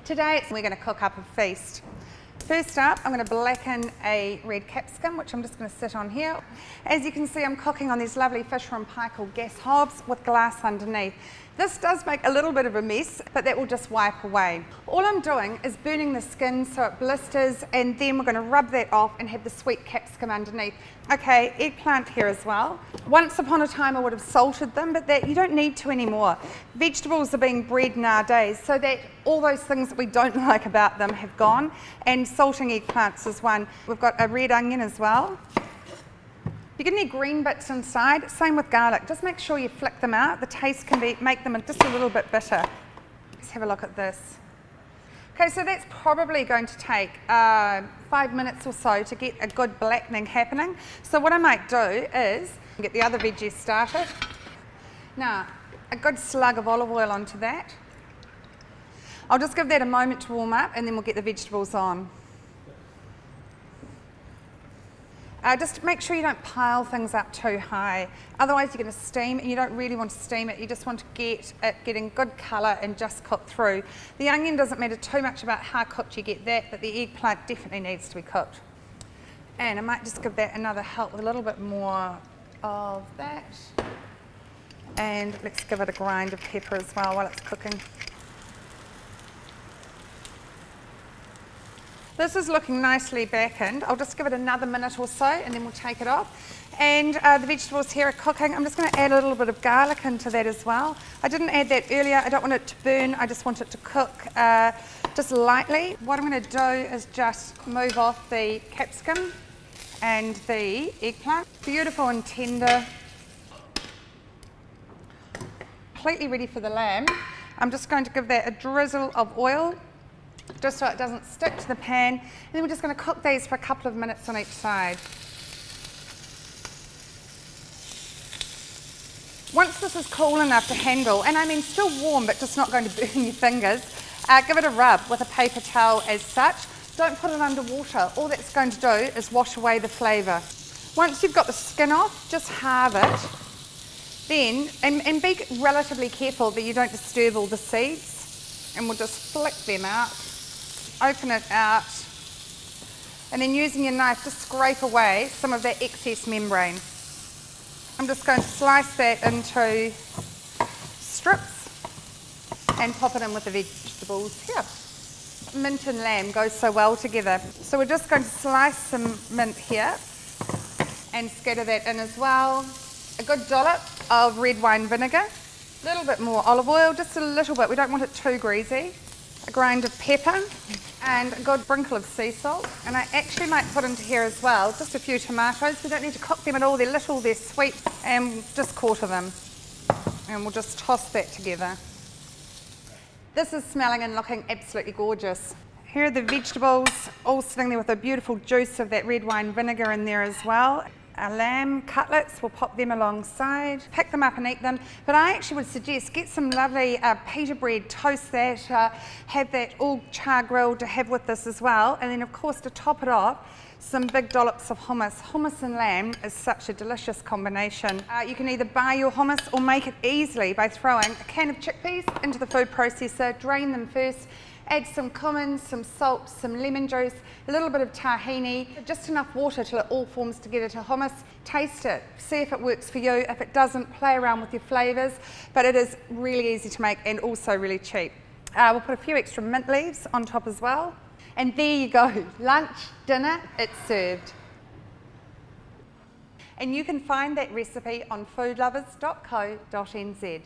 Today we're going to cook up a feast. First up, I'm going to blacken a red capsicum, which I'm just going to sit on here. As you can see, I'm cooking on these lovely Fisher and Paykel gas hobs with glass underneath. This does make a little bit of a mess, but that will just wipe away. All I'm doing is burning the skin so it blisters, and then we're going to rub that off and have the sweet capsicum underneath. Okay, eggplant here as well. Once upon a time I would have salted them, but that you don't need to anymore. Vegetables are being bred nowadays so that all those things that we don't like about them have gone, and salting eggplants is one. We've got a red onion as well. If you get any green bits inside, same with garlic. Just make sure you flick them out. The taste can make them just a little bit bitter. Let's have a look at this. Okay, so that's probably going to take 5 minutes or so to get a good blackening happening. So what I might do is get the other veggies started. Now, a good slug of olive oil onto that. I'll just give that a moment to warm up and then we'll get the vegetables on. Just make sure you don't pile things up too high, otherwise you're going to steam, and you don't really want to steam it. You just want to get it getting good colour and just cooked through. The onion doesn't matter too much about how cooked you get that, but the eggplant definitely needs to be cooked. And I might just give that another help with a little bit more of that. And let's give it a grind of pepper as well while it's cooking. This is looking nicely blackened. I'll just give it another minute or so and then we'll take it off. And the vegetables here are cooking. I'm just going to add a little bit of garlic into that as well. I didn't add that earlier. I don't want it to burn. I just want it to cook just lightly. What I'm going to do is just move off the capsicum and the eggplant. Beautiful and tender. Completely ready for the lamb. I'm just going to give that a drizzle of oil, just so it doesn't stick to the pan, and then we're just going to cook these for a couple of minutes on each side. Once this is cool enough to handle, and I mean still warm but just not going to burn your fingers, give it a rub with a paper towel as such. Don't put it under water. All that's going to do is wash away the flavour. Once you've got the skin off, just halve it. Then, and be relatively careful that you don't disturb all the seeds, and we'll just flick them out. Open it out, and then using your knife just scrape away some of that excess membrane. I'm just going to slice that into strips and pop it in with the vegetables here. Mint and lamb goes so well together. So we're just going to slice some mint here and scatter that in as well. A good dollop of red wine vinegar, a little bit more olive oil, just a little bit, we don't want it too greasy. A grind of pepper and a good sprinkle of sea salt, and I actually might put into here as well just a few tomatoes. We don't need to cook them at all, they're little, they're sweet, and just quarter them, and we'll just toss that together. This is smelling and looking absolutely gorgeous. Here are the vegetables all sitting there with a beautiful juice of that red wine vinegar in there as well. Our lamb cutlets, we'll pop them alongside, pick them up and eat them. But I actually would suggest get some lovely pita bread, toast that, have that all char grilled to have with this as well. And then of course to top it off, some big dollops of hummus. Hummus and lamb is such a delicious combination. You can either buy your hummus or make it easily by throwing a can of chickpeas into the food processor, drain them first, add some cumin, some salt, some lemon juice, a little bit of tahini, just enough water till it all forms together to hummus. Taste it, see if it works for you. If it doesn't, play around with your flavours, but it is really easy to make and also really cheap. We'll put a few extra mint leaves on top as well. And there you go, lunch, dinner, it's served. And you can find that recipe on foodlovers.co.nz.